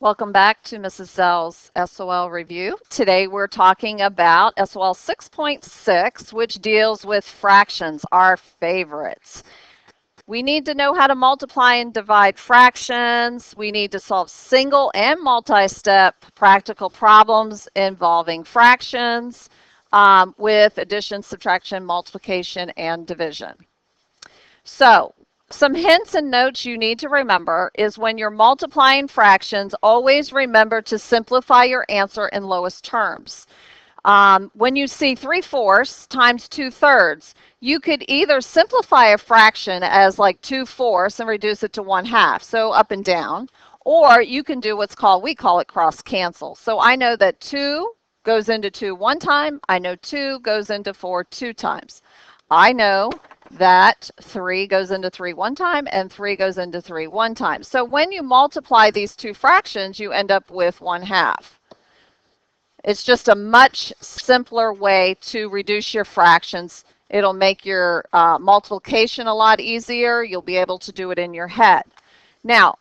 Welcome back to Mrs. Zell's SOL review. Today we're talking about SOL 6.6, which deals with fractions, our favorites. We need to know how to multiply and divide fractions. We need to solve single and multi-step practical problems involving fractions with addition, subtraction, multiplication, and division. So, some hints and notes you need to remember is when you're multiplying fractions, always remember to simplify your answer in lowest terms. When you see 3/4 times 2/3, you could either simplify a fraction as like 2/4 and reduce it to 1/2, so up and down, or you can do we call it cross cancel. So I know that 2 goes into 2 one time. I know 2 goes into 4 two times. I know that 3 goes into 3 one time and 3 goes into 3 one time. So when you multiply these two fractions, you end up with 1/2. It's just a much simpler way to reduce your fractions. It'll make your multiplication a lot easier. You'll be able to do it in your head. Now,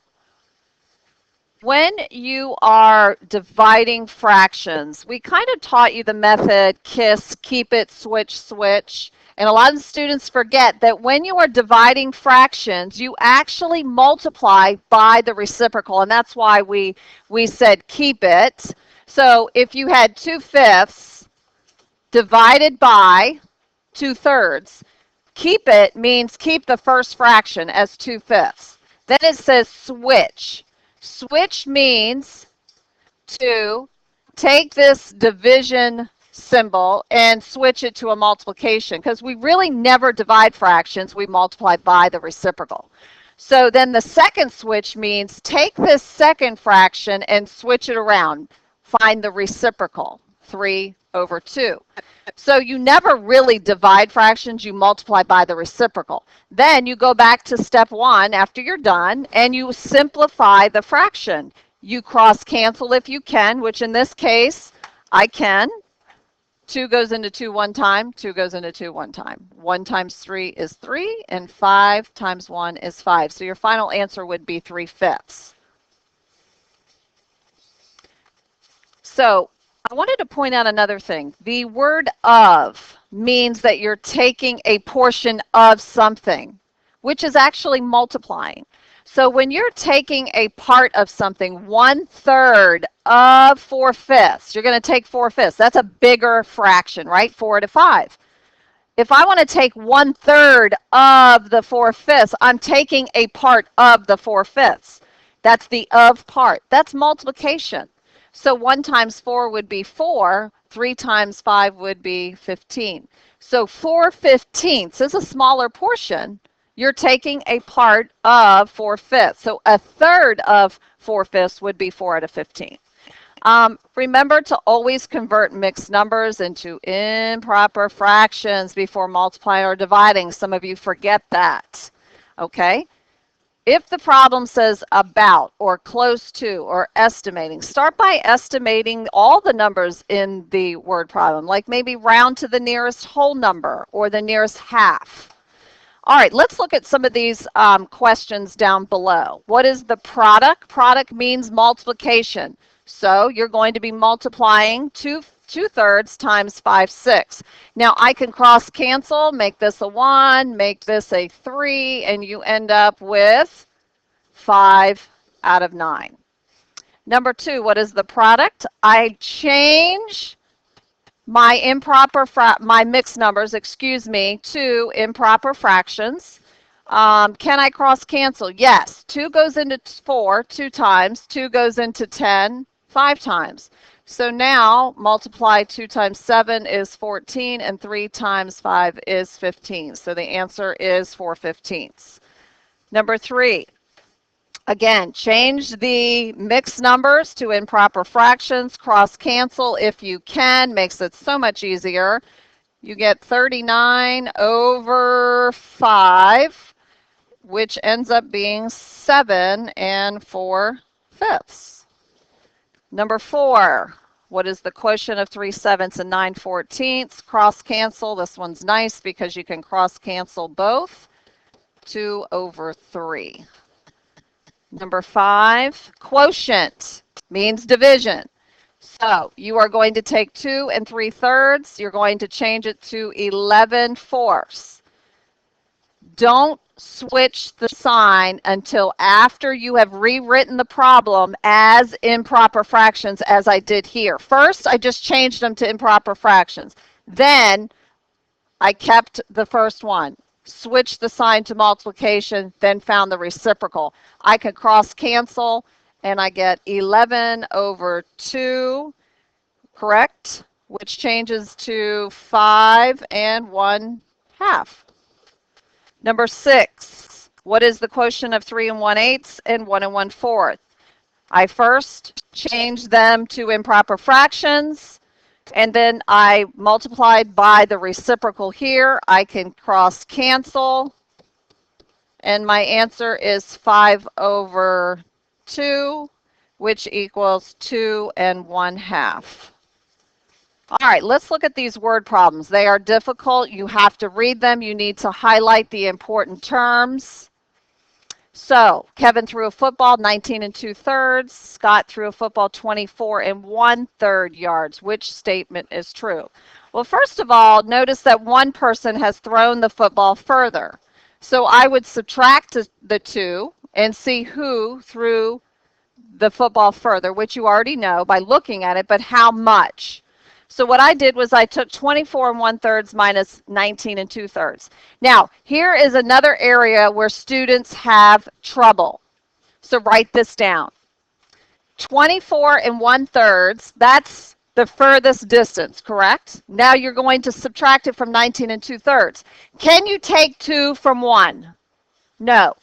when you are dividing fractions, we kind of taught you the method KISS, keep it, switch, switch. And a lot of students forget that when you are dividing fractions, you actually multiply by the reciprocal. And that's why we said keep it. So if you had 2/5 divided by 2/3, keep it means keep the first fraction as 2/5. Then it says switch. Switch means to take this division symbol and switch it to a multiplication, because we really never divide fractions, we multiply by the reciprocal. So then the second switch means take this second fraction and switch it around. Find the reciprocal, 3/2. So you never really divide fractions, you multiply by the reciprocal. Then you go back to step 1 after you're done and you simplify the fraction. You cross cancel if you can, which in this case I can. 2 goes into 2 one time, 2 goes into 2 one time. 1 times 3 is 3, and 5 times 1 is 5. So your final answer would be 3/5. So I wanted to point out another thing. The word of means that you're taking a portion of something, which is actually multiplying. So when you're taking a part of something, 1/3 of 4/5, you're going to take 4/5. That's a bigger fraction, right? 4 to 5. If I want to take 1/3 of the 4/5, I'm taking a part of the 4/5. That's the of part. That's multiplication. So 1 times 4 would be 4. 3 times 5 would be 15. So 4/15 is a smaller portion. You're taking a part of 4/5. So 1/3 of 4/5 would be 4 out of 15. Remember to always convert mixed numbers into improper fractions before multiplying or dividing. Some of you forget that. Okay? If the problem says about or close to or estimating, start by estimating all the numbers in the word problem, like maybe round to the nearest whole number or the nearest half. All right, let's look at some of these questions down below. What is the product? Product means multiplication. So you're going to be multiplying 2/3 times 5/6. Now I can cross cancel, make this a 1, make this a 3, and you end up with 5 out of 9. Number 2, what is the product? I change my mixed numbers, to improper fractions. Can I cross cancel? Yes. 2 goes into 4 2 times. 2 goes into 10 5 times. So now multiply 2 times 7 is 14 and 3 times 5 is 15. So the answer is 4/15. Number 3. Again, change the mixed numbers to improper fractions. Cross cancel if you can. Makes it so much easier. You get 39 over 5, which ends up being 7 4/5. Number 4. What is the quotient of 3/7 and 9/14? Cross cancel. This one's nice because you can cross cancel both. 2 over 3. Number 5, quotient means division. So you are going to take 2 3/3. You're going to change it to 11/4. Don't switch the sign until after you have rewritten the problem as improper fractions, as I did here. First, I just changed them to improper fractions. Then I kept the first one, switched the sign to multiplication, then found the reciprocal. I could cross cancel and I get 11/2, correct? Which changes to 5 1/2. Number 6, what is the quotient of 3 1/8 and 1 1/4? I first changed them to improper fractions, and then I multiplied by the reciprocal here. I can cross cancel, and my answer is 5/2, which equals 2 1/2. All right, let's look at these word problems. They are difficult. You have to read them. You need to highlight the important terms. So, Kevin threw a football 19 2/3. Scott threw a football 24 1/3 yards. Which statement is true? Well, first of all, notice that one person has thrown the football further. So I would subtract the 2 and see who threw the football further, which you already know by looking at it, but how much? So what I did was I took 24 1/3 minus 19 2/3. Now, here is another area where students have trouble. So write this down. 24 1/3, that's the furthest distance, correct? Now you're going to subtract it from 19 2/3. Can you take 2 from 1? No.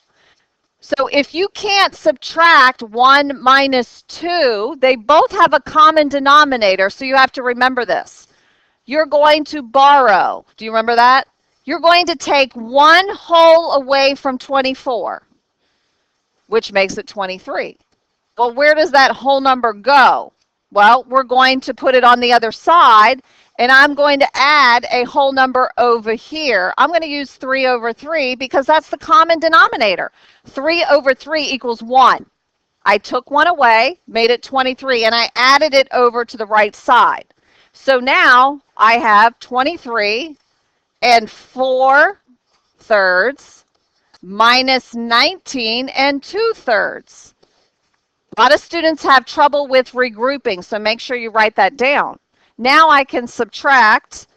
So if you can't subtract 1 minus 2, they both have a common denominator, so you have to remember this. You're going to borrow. Do you remember that? You're going to take 1 whole away from 24, which makes it 23. Well, where does that whole number go? Well, we're going to put it on the other side, and I'm going to add a whole number over here. I'm going to use 3/3 because that's the common denominator. 3/3 equals 1. I took 1 away, made it 23, and I added it over to the right side. So now I have 23 4/3 minus 19 2/3. A lot of students have trouble with regrouping, so make sure you write that down. Now I can subtract,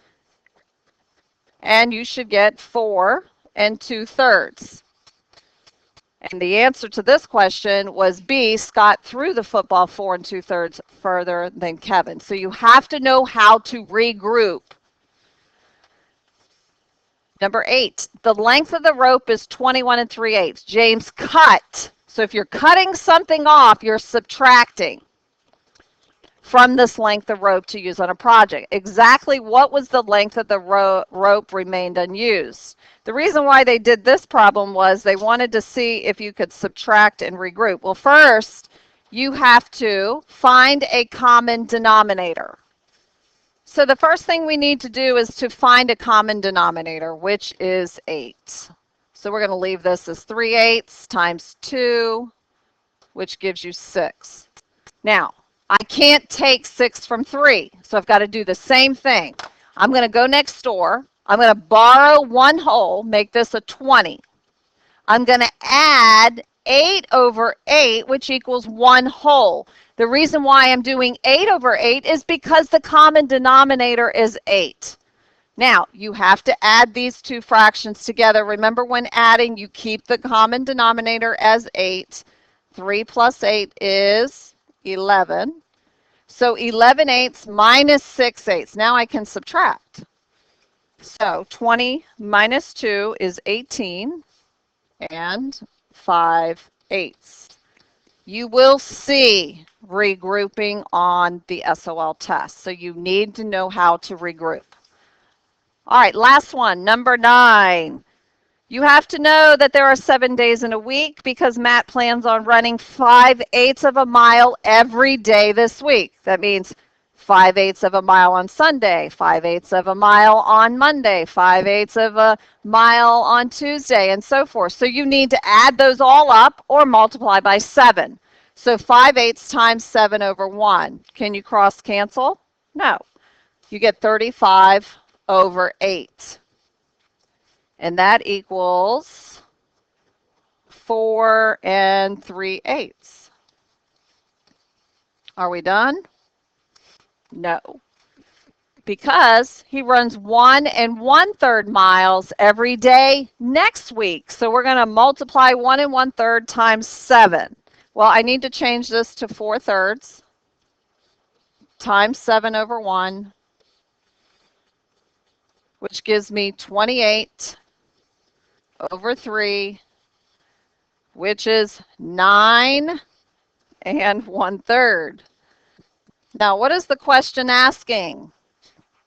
and you should get 4 2/3. And the answer to this question was B. Scott threw the football 4 2/3 further than Kevin. So you have to know how to regroup. Number 8, the length of the rope is 21 3/8. James cut. So if you're cutting something off, you're subtracting from this length of rope to use on a project. Exactly what was the length of the rope remained unused? The reason why they did this problem was they wanted to see if you could subtract and regroup. Well, first, you have to find a common denominator. So the first thing we need to do is to find a common denominator, which is 8. So we're going to leave this as 3/8 times 2, which gives you 6. Now, I can't take 6 from 3, so I've got to do the same thing. I'm going to go next door. I'm going to borrow 1 whole, make this a 20. I'm going to add 8/8, which equals 1 whole. The reason why I'm doing 8/8 is because the common denominator is 8. Now, you have to add these two fractions together. Remember, when adding, you keep the common denominator as 8. 3 plus 8 is 11. So 11/8 minus 6/8. Now I can subtract. So 20 minus 2 is 18 and 5/8. You will see regrouping on the SOL test. So you need to know how to regroup. All right, last one, number 9. You have to know that there are 7 days in a week because Matt plans on running 5/8 of a mile every day this week. That means 5/8 of a mile on Sunday, 5/8 of a mile on Monday, 5/8 of a mile on Tuesday, and so forth. So you need to add those all up or multiply by 7. So 5/8 times 7 over 1. Can you cross cancel? No. You get 35 over 8. And that equals 4 3/8. Are we done? No. Because he runs 1 1/3 miles every day next week. So we're going to multiply 1 1/3 times 7. Well, I need to change this to 4/3 times 7 over 1, which gives me 28 over 3, which is 9 1/3. Now, what is the question asking?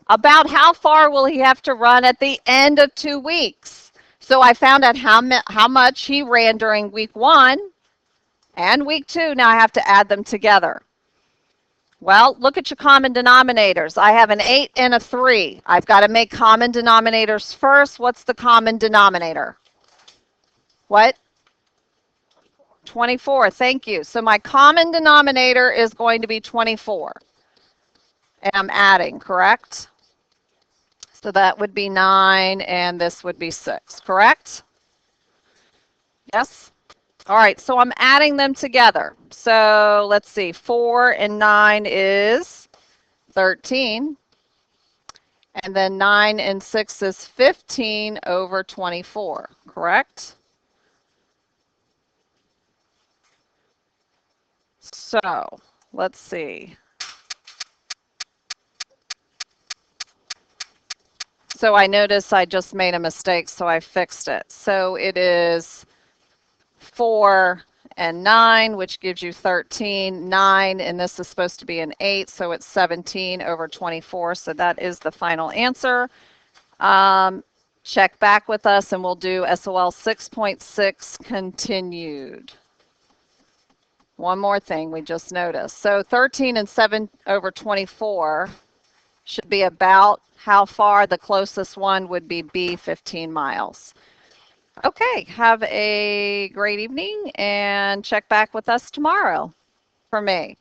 About how far will he have to run at the end of 2 weeks? So I found out how much he ran during week 1 and week 2. Now I have to add them together. Well, look at your common denominators. I have an 8 and a 3. I've got to make common denominators first. What's the common denominator? What? 24. Thank you. So my common denominator is going to be 24. And I'm adding, correct? So that would be 9, and this would be 6, correct? Yes? All right, so I'm adding them together. So let's see, 4 and 9 is 13. And then 9 and 6 is 15 over 24, correct? So let's see. So I noticed I just made a mistake, so I fixed it. So it is 4 and 9, which gives you 13, 9, and this is supposed to be an 8, so it's 17 over 24. So that is the final answer. Check back with us, and we'll do SOL 6.6 continued. One more thing we just noticed. So 13 and 7 over 24 should be about how far. The closest one would be B, 15 miles. Okay, have a great evening and check back with us tomorrow for me.